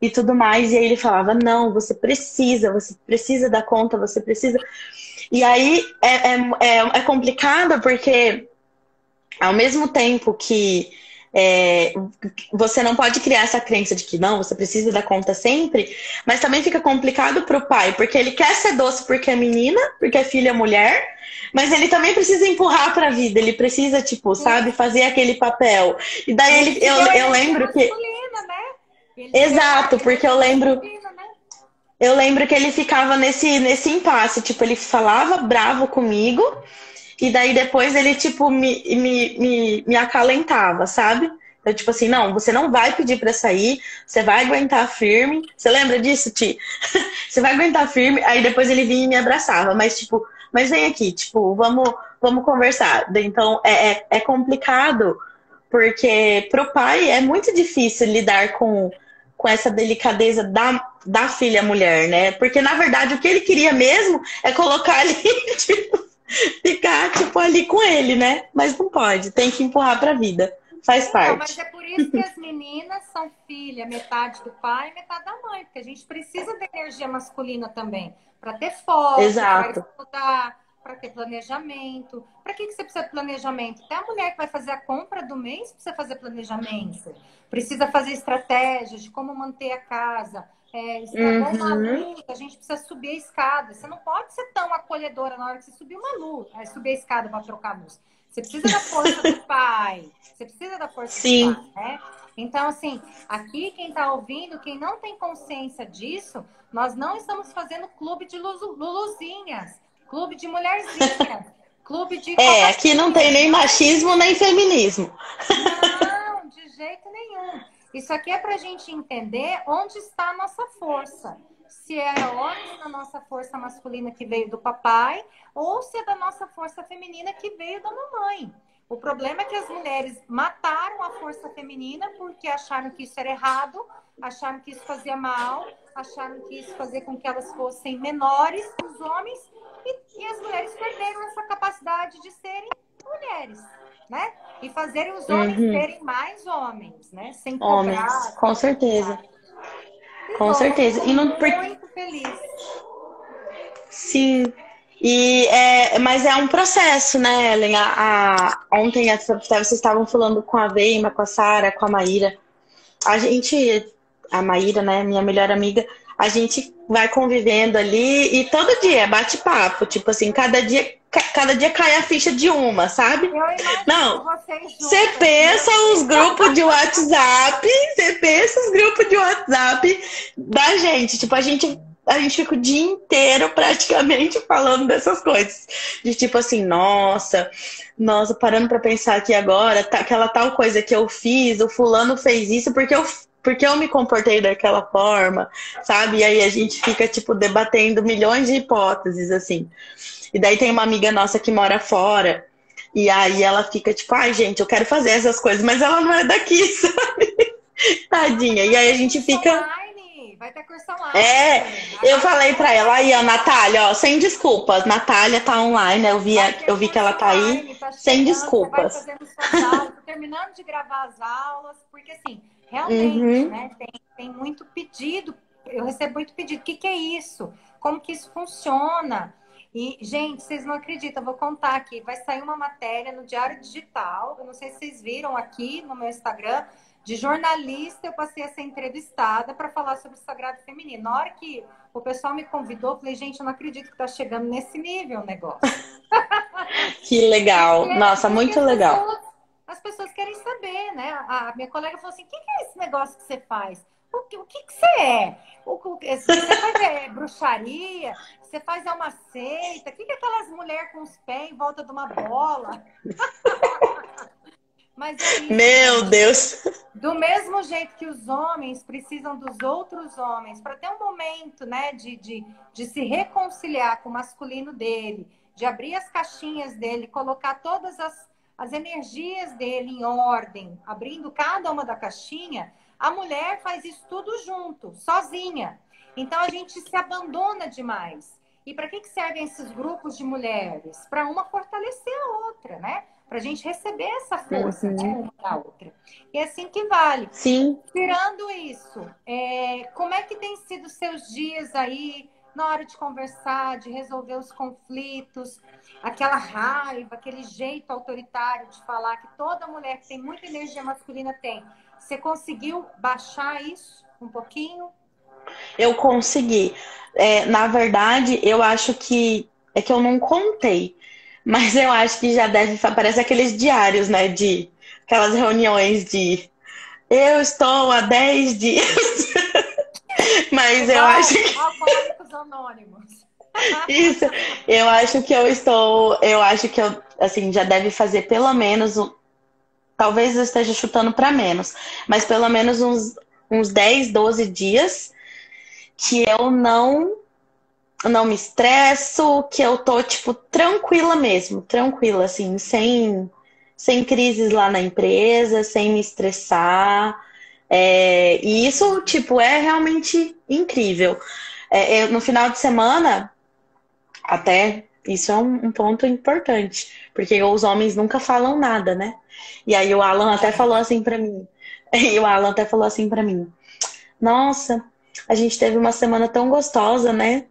E tudo mais. E aí ele falava, não, você precisa dar conta, você precisa. E aí é complicado porque ao mesmo tempo que é, você não pode criar essa crença de que não, você precisa dar conta sempre, mas também fica complicado pro pai, porque ele quer ser doce porque é menina, porque é filha mulher, mas ele também precisa empurrar pra vida, ele precisa, tipo, sabe, Sim. fazer aquele papel. E daí E ele te deu eu energia lembro que. masculina, né? Ele te deu Exato, porque energia masculina, né? eu lembro que ele ficava nesse impasse, tipo, ele falava bravo comigo, e daí depois ele, tipo, me acalentava, sabe? Então, tipo assim, não, você não vai pedir pra sair, você vai aguentar firme. Você lembra disso, Ti? Você vai aguentar firme, aí depois ele vinha e me abraçava, mas tipo, mas vem aqui, tipo, vamos conversar. Então é complicado, porque pro pai é muito difícil lidar com essa delicadeza da filha mulher, né? Porque na verdade o que ele queria mesmo é colocar ali, tipo, ficar tipo ali com ele, né? Mas não pode, tem que empurrar pra vida. Faz Então, mas parte. é por isso que as meninas são filha, metade do pai e metade da mãe, porque a gente precisa da energia masculina também, para ter foco, para Exato. estudar, para ter planejamento. Para que você precisa de planejamento? Até a mulher que vai fazer a compra do mês precisa fazer planejamento, precisa fazer estratégias de como manter a casa. Estragou uma Uhum. luz, a gente precisa subir a escada. Você não pode ser tão acolhedora na hora que você subir uma luz, subir a escada para trocar a luz. Você precisa da força do pai. Você precisa da força do pai, Sim. né? Então, assim, aqui quem está ouvindo, quem não tem consciência disso, nós não estamos fazendo clube de luluzinhas, clube de mulherzinhas, clube de Aqui não tem cocazinha. nem Não é machismo isso. nem feminismo. Não, de jeito nenhum. Isso aqui é para a gente entender onde está a nossa força. Se é onde na nossa força masculina que veio do papai, ou se é da nossa força feminina que veio da mamãe. O problema é que as mulheres mataram a força feminina porque acharam que isso era errado, acharam que isso fazia mal, acharam que isso fazia com que elas fossem menores que os homens, e as mulheres perderam essa capacidade de serem mulheres, né? E fazerem os homens Uhum. serem mais homens, né? Sem Homens, cobrar, com sem certeza. cobrar. Que Com bom, eu certeza. fico E não, muito feliz. sim. Mas é um processo, né, Ellen? Ontem vocês estavam falando com a Veima, com a Sara, com a Maíra. A Maíra, né, minha melhor amiga, a gente vai convivendo ali e todo dia bate-papo. Tipo assim, cada dia cai a ficha de uma, sabe? Eu imagino Não, vocês você juntas, pensa meu os Deus. grupos de WhatsApp, você pensa os grupos de WhatsApp da gente. Tipo, a gente fica o dia inteiro praticamente falando dessas coisas. De tipo assim, nossa, parando pra pensar aqui agora, aquela tal coisa que eu fiz, o fulano fez isso porque eu me comportei daquela forma, sabe? E aí a gente fica, tipo, debatendo milhões de hipóteses, assim. E daí tem uma amiga nossa que mora fora. E aí ela fica tipo, ai, gente, eu quero fazer essas coisas, mas ela não é daqui, sabe? Tadinha. E Vai aí a ter gente curso fica. online, vai ter curso online. É, eu Agora falei pra ela, aí, ó, começou. Natália, ó, sem desculpas. Natália tá online, Vai ter eu vi que ela curso tá aí, online, tá sem chegando, você vai desculpas. fazendo suas aulas, tô terminando de gravar as aulas, porque assim, realmente, Uhum. né, tem muito pedido, eu recebo muito pedido, o que que é isso? Como que isso funciona? E, gente, vocês não acreditam, eu vou contar aqui, vai sair uma matéria no Diário Digital, eu não sei se vocês viram aqui no meu Instagram, de jornalista, eu passei a ser entrevistada para falar sobre o sagrado feminino. Na hora que o pessoal me convidou, eu falei, gente, eu não acredito que tá chegando nesse nível o negócio. Que legal. Nossa, Porque muito legal. as pessoas querem saber, né? A minha colega falou assim: o que é esse negócio que você faz? O que você é? Você faz bruxaria? Você faz uma seita? O que é aquelas mulheres com os pés em volta de uma bola? Mas é isso, Meu gente. Deus. Do mesmo jeito que os homens precisam dos outros homens para ter um momento, né, de se reconciliar com o masculino dele, de abrir as caixinhas dele, colocar todas as energias dele em ordem, abrindo cada uma da caixinha, a mulher faz isso tudo junto, sozinha. Então a gente se abandona demais. E para que servem esses grupos de mulheres? Para uma fortalecer a outra, né? Para a gente receber essa força de Uhum. uma da outra. E é assim que vale. Sim. Tirando isso, como é que tem sido os seus dias aí na hora de conversar, de resolver os conflitos, aquela raiva, aquele jeito autoritário de falar que toda mulher que tem muita energia masculina tem. Você conseguiu baixar isso um pouquinho? Eu consegui. Na verdade, eu acho que é que eu não contei, mas eu acho que já deve. Parece aqueles diários, né? De aquelas reuniões de eu estou há 10 dias, mas eu acho Igual que Alcoólicos Anônimos. isso, eu acho que eu, assim, já deve fazer pelo menos, talvez eu esteja chutando para menos, mas pelo menos uns 10, 12 dias que eu não me estresso, que eu tô, tipo, tranquila mesmo, tranquila, assim, sem crises lá na empresa, sem me estressar. E isso, tipo, é realmente incrível. No final de semana, até isso é um ponto importante, porque os homens nunca falam nada, né? E aí o Alan até falou assim pra mim. E o Alan até falou assim pra mim: Nossa, a gente teve uma semana tão gostosa, né?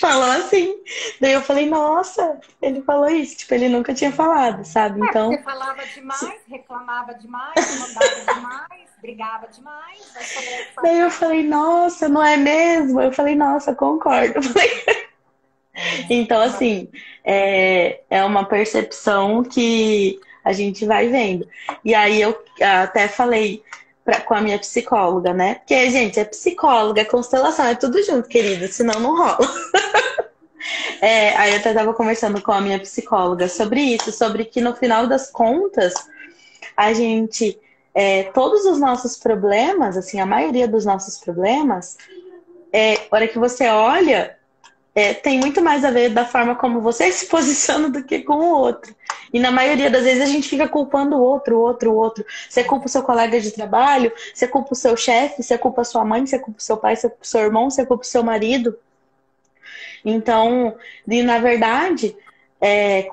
Falou assim. Daí eu falei, nossa, ele falou isso. Tipo, ele nunca tinha falado, sabe? Você Então, falava demais, reclamava demais, mandava demais, brigava demais, vai sobressair. daí eu falei, nossa, não é mesmo? Eu falei, nossa, concordo. Então, assim, é uma percepção que a gente vai vendo. E aí eu até falei com a minha psicóloga, né? Porque, gente, é psicóloga, é constelação, é tudo junto, querida, senão não rola. Aí eu até estava conversando com a minha psicóloga sobre isso, sobre que no final das contas, a gente, todos os nossos problemas, assim, a maioria dos nossos problemas, a hora que você olha, tem muito mais a ver da forma como você se posiciona do que com o outro. E na maioria das vezes a gente fica culpando o outro, o outro, o outro. Você culpa o seu colega de trabalho, você culpa o seu chefe, você culpa a sua mãe, você culpa o seu pai, você culpa o seu irmão, você culpa o seu marido. Então, e na verdade,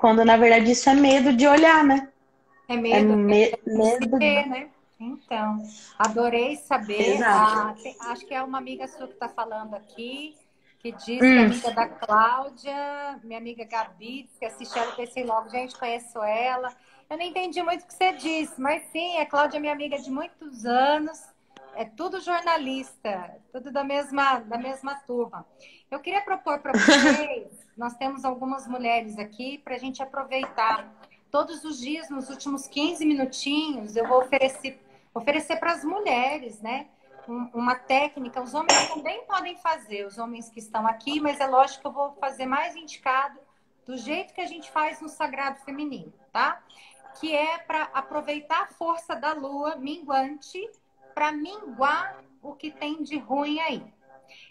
quando na verdade isso é medo de olhar, né? É É medo, de se medo. ver, né? Então, adorei saber. Exato. Acho que é uma amiga sua que está falando aqui, que diz que é Hum, amiga da Cláudia, minha amiga Gabi, diz que assiste ela, pensei logo, gente, conheço ela. Eu não entendi muito o que você disse, mas sim, a Cláudia é minha amiga de muitos anos, é tudo jornalista, tudo da mesma turma. Eu queria propor para vocês, nós temos algumas mulheres aqui, para a gente aproveitar. Todos os dias, nos últimos 15 minutinhos, eu vou oferecer para as mulheres, né? Uma técnica. Os homens também podem fazer, os homens que estão aqui, mas é lógico que eu vou fazer mais indicado do jeito que a gente faz no Sagrado Feminino, tá? Que é para aproveitar a força da lua minguante para minguar o que tem de ruim aí.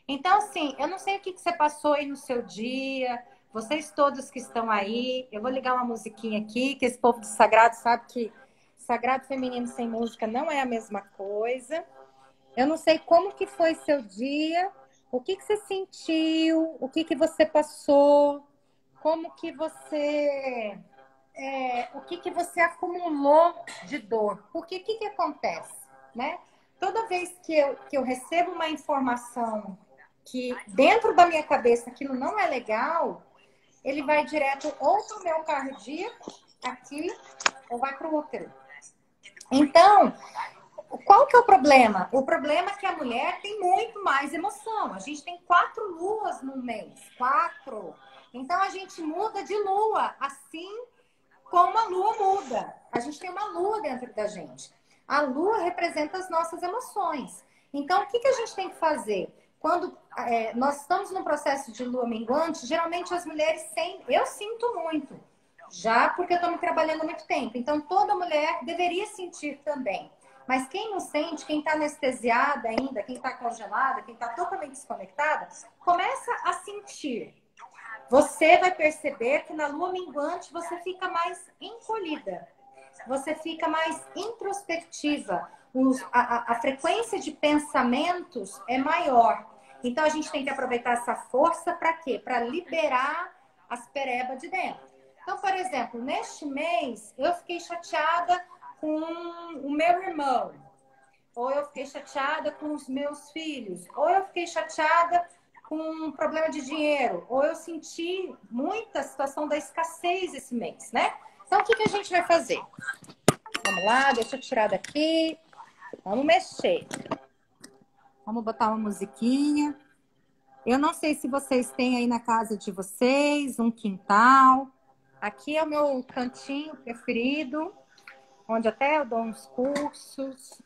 Então, assim, eu não sei o que você passou aí no seu dia, vocês todos que estão aí, eu vou ligar uma musiquinha aqui, que esse povo do Sagrado sabe que Sagrado Feminino sem música não é a mesma coisa. Eu não sei como que foi seu dia, o que você sentiu, o que você passou, como que você, o que você acumulou de dor. Porque o que acontece, né? Toda vez que eu recebo uma informação que dentro da minha cabeça aquilo não é legal, ele vai direto ou para o meu cardíaco, aqui, ou vai para o útero. Então, qual que é o problema? O problema é que a mulher tem muito mais emoção. A gente tem 4 luas no mês. 4. Então, a gente muda de lua, assim como a lua muda. A gente tem uma lua dentro da gente. A lua representa as nossas emoções. Então, o que a gente tem que fazer? Quando nós estamos num processo de lua minguante, geralmente as mulheres sentem, eu sinto muito, já porque eu estou me trabalhando há muito tempo. Então, toda mulher deveria sentir também. Mas quem não sente, quem está anestesiada ainda, quem está congelada, quem está totalmente desconectada, começa a sentir. Você vai perceber que na lua minguante você fica mais encolhida, você fica mais introspectiva, a frequência de pensamentos é maior. Então a gente tem que aproveitar essa força para quê? Para liberar as perebas de dentro. Então, por exemplo, neste mês eu fiquei chateada com o meu irmão, ou eu fiquei chateada com os meus filhos, ou eu fiquei chateada com um problema de dinheiro, ou eu senti muita situação da escassez esse mês, né? Então, o que a gente vai fazer? Vamos lá, deixa eu tirar daqui. Vamos mexer. Vamos botar uma musiquinha. Eu não sei se vocês têm aí na casa de vocês um quintal. Aqui é o meu cantinho preferido, onde até eu dou uns cursos.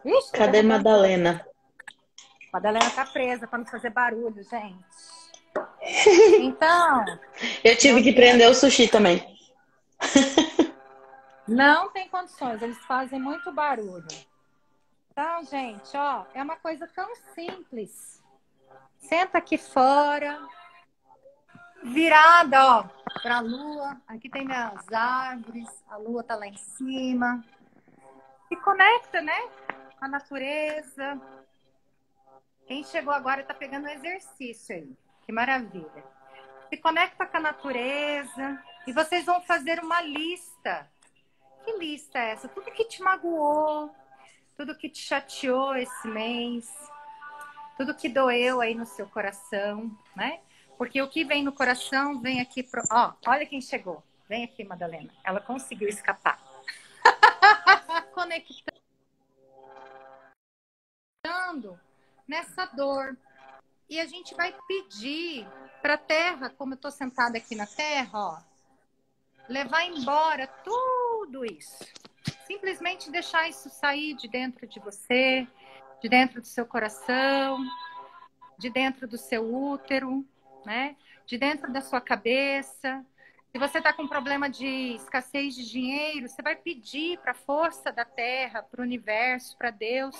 Ixi, cadê Madalena? Madalena tá presa para não fazer barulho, gente. Então, Eu tive que prender o sushi também. não tem condições, eles fazem muito barulho. Então, gente, ó, é uma coisa tão simples. Senta aqui fora, virada, ó, pra lua. Aqui tem minhas árvores, a lua tá lá em cima. Se conecta, né, com a natureza. Quem chegou agora tá pegando um exercício aí. Que maravilha. Se conecta com a natureza e vocês vão fazer uma lista. Que lista é essa? Tudo que te magoou, tudo que te chateou esse mês, tudo que doeu aí no seu coração, né? Porque o que vem no coração vem aqui pro... Ó, olha quem chegou. Vem aqui, Madalena. Ela conseguiu escapar. Conectando nessa dor. E a gente vai pedir para a terra, como eu estou sentada aqui na terra, ó, levar embora tudo isso. Simplesmente deixar isso sair de dentro de você, de dentro do seu coração, de dentro do seu útero, né? De dentro da sua cabeça. Se você está com problema de escassez de dinheiro, você vai pedir para a força da terra, para o universo, para Deus,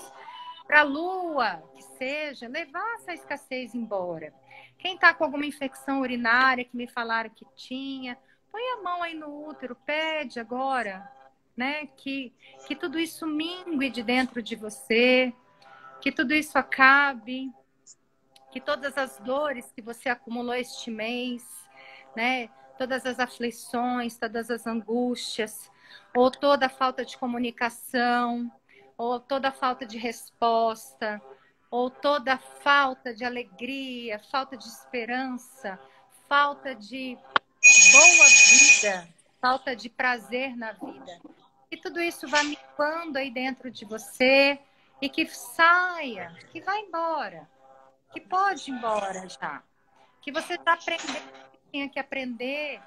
para a lua, que seja, levar essa escassez embora. Quem está com alguma infecção urinária que me falaram que tinha, põe a mão aí no útero, pede agora, né? Que tudo isso mingue de dentro de você, que tudo isso acabe, que todas as dores que você acumulou este mês, né? Todas as aflições, todas as angústias, ou toda a falta de comunicação, ou toda a falta de resposta, ou toda a falta de alegria, falta de esperança, falta de boa vida, falta de prazer na vida. E tudo isso vai minguando aí dentro de você e que saia, que vá embora, que pode ir embora já. Que você está aprendendo o que tinha que aprender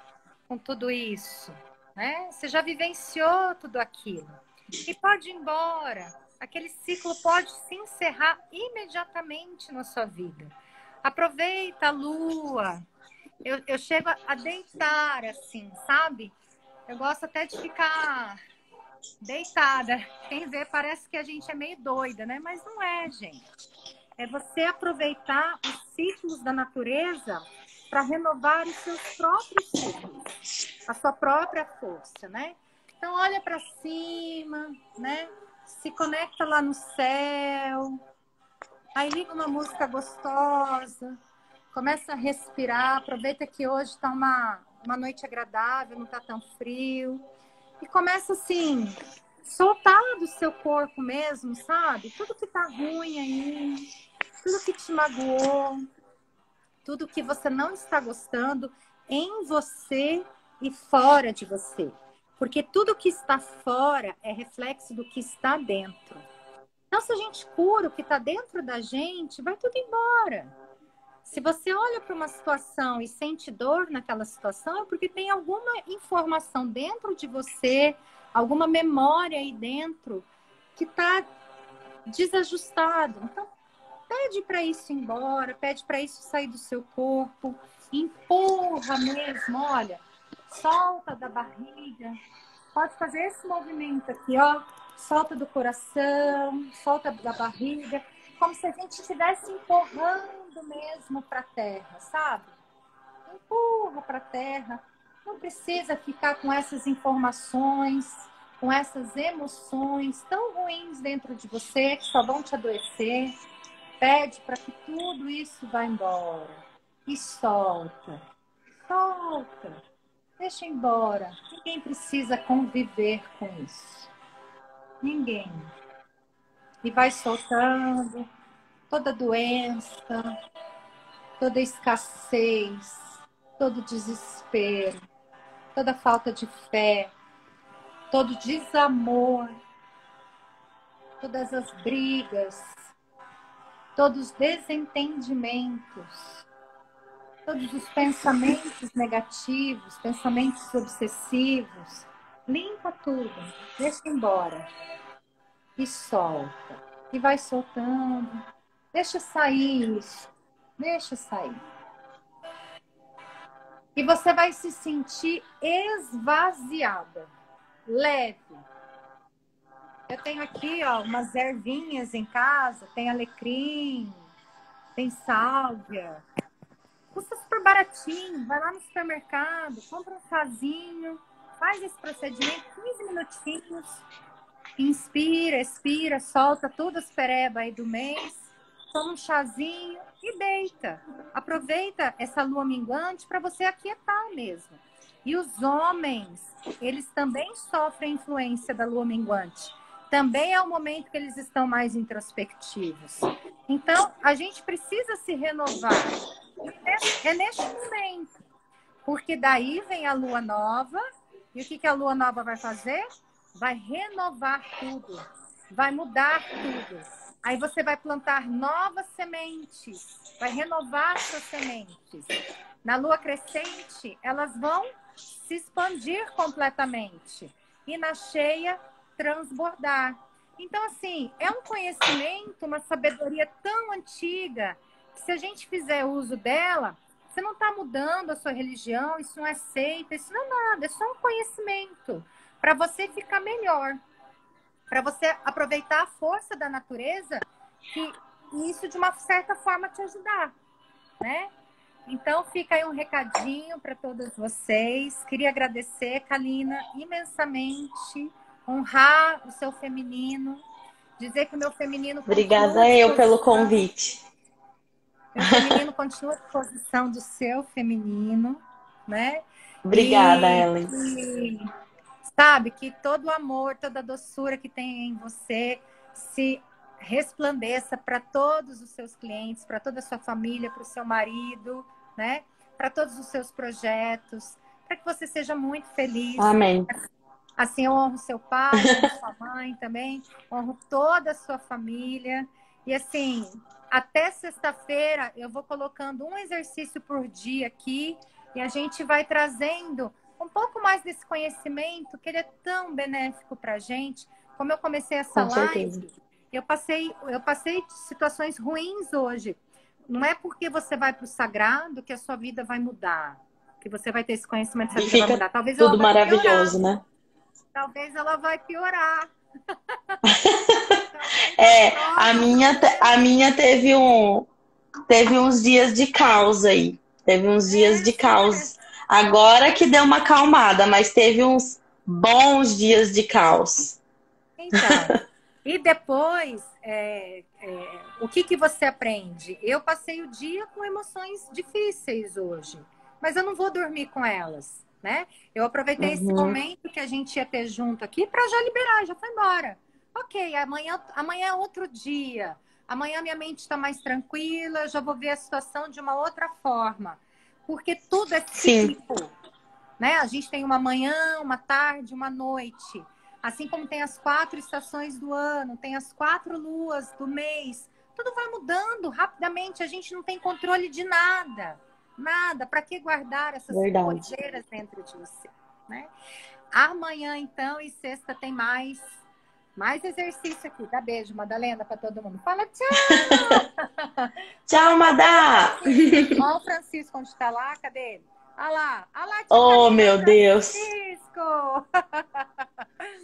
com tudo isso, né? Você já vivenciou tudo aquilo. E pode ir embora. Aquele ciclo pode se encerrar imediatamente na sua vida. Aproveita a lua. Eu chego a deitar assim, sabe? Eu gosto até de ficar deitada. Quem vê parece que a gente é meio doida, né? Mas não é, gente. É você aproveitar os ciclos da natureza para renovar os seus próprios ciclos, a sua própria força, né? Então olha para cima, né? Se conecta lá no céu, aí liga uma música gostosa, começa a respirar, aproveita que hoje está uma noite agradável, não está tão frio, e começa assim, soltar do seu corpo mesmo, sabe? Tudo que tá ruim aí, tudo que te magoou, tudo que você não está gostando em você e fora de você. Porque tudo que está fora é reflexo do que está dentro. Então, se a gente cura o que está dentro da gente, vai tudo embora. Se você olha para uma situação e sente dor naquela situação, é porque tem alguma informação dentro de você, alguma memória aí dentro que está desajustado. Então, pede para isso ir embora, pede para isso sair do seu corpo, empurra mesmo, olha, solta da barriga, pode fazer esse movimento aqui, ó, solta do coração, solta da barriga, como se a gente estivesse empurrando mesmo para a terra, sabe? Empurra para a terra, não precisa ficar com essas informações, com essas emoções tão ruins dentro de você, que só vão te adoecer. Pede para que tudo isso vá embora. E solta. Solta. Deixa embora. Ninguém precisa conviver com isso. Ninguém. E vai soltando toda doença, toda escassez, todo desespero, toda falta de fé, todo desamor, todas as brigas, todos os desentendimentos, todos os pensamentos negativos, pensamentos obsessivos. Limpa tudo, deixa embora e solta. E vai soltando, deixa sair isso, deixa sair. E você vai se sentir esvaziada, leve. Eu tenho aqui, ó, umas ervinhas em casa, tem alecrim, tem sálvia. Custa super baratinho, vai lá no supermercado, compra um chazinho, faz esse procedimento, 15 minutinhos, inspira, expira, solta todas as pereba aí do mês, toma um chazinho e deita. Aproveita essa lua minguante para você aquietar mesmo. E os homens, eles também sofrem influência da lua minguante. Também é o momento que eles estão mais introspectivos. Então, a gente precisa se renovar. É neste momento. Porque daí vem a lua nova. E o que a lua nova vai fazer? Vai renovar tudo. Vai mudar tudo. Aí você vai plantar novas sementes. Vai renovar suas sementes. Na lua crescente, elas vão se expandir completamente. E na cheia, transbordar. Então, assim, é um conhecimento, uma sabedoria tão antiga, que se a gente fizer uso dela, você não está mudando a sua religião, isso não é seita, isso não é nada, é só um conhecimento para você ficar melhor, para você aproveitar a força da natureza e isso de uma certa forma te ajudar, né? Então fica aí um recadinho para todas vocês. Queria agradecer, Kalina, imensamente, honrar o seu feminino, dizer que o meu feminino continua à Obrigada eu pelo disposição. convite. Meu feminino continua à disposição do seu feminino, né? Obrigada, Ellen. Sabe, que todo o amor, toda a doçura que tem em você se resplandeça para todos os seus clientes, para toda a sua família, para o seu marido, né? Para todos os seus projetos, para que você seja muito feliz. Amém. Assim, eu honro seu pai, honro sua mãe também, honro toda a sua família. E assim, até sexta-feira eu vou colocando um exercício por dia aqui e a gente vai trazendo um pouco mais desse conhecimento que ele é tão benéfico para a gente. Como eu comecei essa live, eu passei situações ruins hoje. Não é porque você vai para o sagrado que a sua vida vai mudar, que você vai ter esse conhecimento que a vida vai mudar. Talvez tudo ela vai maravilhoso, piorar. né? Talvez ela vai piorar. A minha teve uns dias de caos aí. Teve uns dias de caos. Agora que deu uma acalmada, mas teve uns bons dias de caos. Então, e depois, o que você aprende? Eu passei o dia com emoções difíceis hoje, mas eu não vou dormir com elas, né? Eu aproveitei esse momento que a gente ia ter junto aqui para já liberar, já foi embora. Ok, amanhã é outro dia. Amanhã minha mente está mais tranquila, já vou ver a situação de uma outra forma. Porque tudo é cíclico, né? A gente tem uma manhã, uma tarde, uma noite. Assim como tem as 4 estações do ano, tem as 4 luas do mês. Tudo vai mudando rapidamente, a gente não tem controle de nada. Nada. Para que guardar essas coiseiras dentro de você, né? Amanhã, então, e sexta tem mais exercício aqui. Dá beijo, Madalena, para todo mundo. Fala tchau! Tchau, Madá! Olha o Francisco, onde está lá? Cadê ele? Olha lá. Oh, meu Deus! Francisco!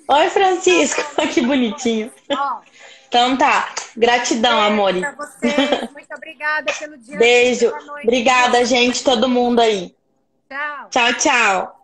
Oi, Francisco! Que bonitinho. Então tá. Gratidão, amore. Pra vocês. Muito obrigada pelo dia. Beijo. Obrigada, gente, todo mundo aí. Tchau. Tchau, tchau.